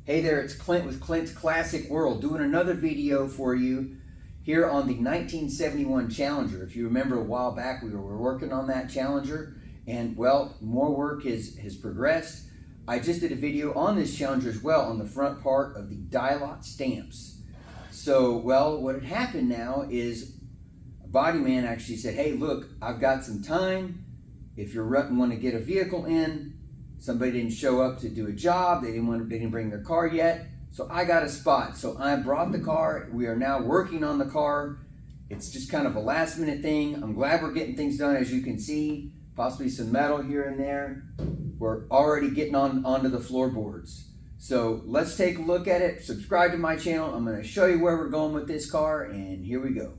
Hey there, it's Clint with Clint's Classic World doing another video for you here on the 1971 Challenger. If you remember a while back, we were working on that Challenger, and well, more work has progressed. I just did a video on this Challenger as well on the front part of the die-lot stamps. So, well, what had happened now is a body man actually said, hey, look, I've got some time. If you want to get a vehicle in, somebody didn't show up to do a job, they didn't bring their car yet, so I got a spot. So I brought the car. We are now working on the car. It's just kind of a last minute thing. I'm glad we're getting things done, as you can see, possibly some metal here and there. We're already getting onto the floorboards. So let's take a look at it. Subscribe to my channel. I'm going to show you where we're going with this car, and here we go.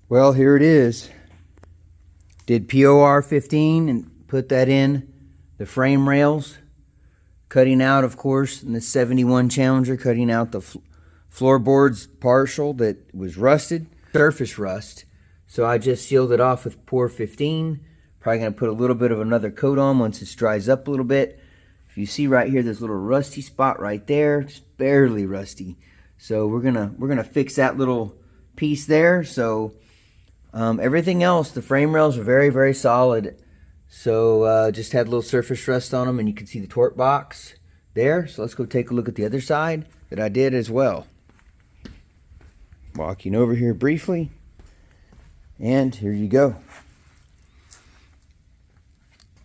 Well, here it is. Did POR 15 and put that in the frame rails. Cutting out, of course, in the 71 Challenger, cutting out the floorboards partial that was rusted, surface rust. So I just sealed it off with POR 15. Probably going to put a little bit of another coat on once it dries up a little bit. If you see right here, this little rusty spot right there, just barely rusty. So we're gonna fix that little piece there. So everything else, the frame rails are very, very solid. So just had a little surface rust on them, and you can see the torque box. there. So let's go take a look at the other side that I did as well. Walking over here briefly, and here you go.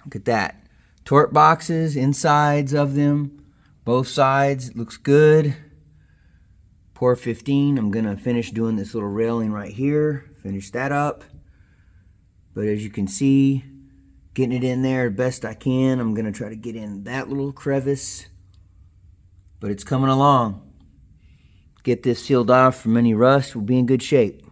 Look at that. Torque boxes, insides of them, both sides, looks good. Pour 15. I'm gonna finish doing this little railing right here, finish that up. But as you can see, getting it in there best I can. I'm gonna try to get in that little crevice, but it's coming along. Get this sealed off from any rust, we'll be in good shape.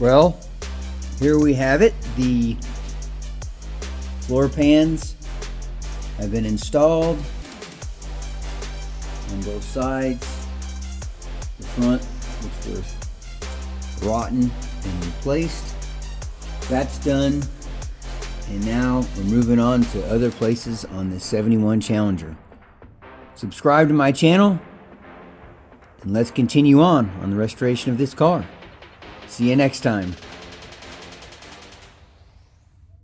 Well, here we have it. The floor pans have been installed on both sides. The front, which were rotten and replaced. That's done. And now we're moving on to other places on the 71 Challenger. Subscribe to my channel and let's continue on the restoration of this car. See you next time.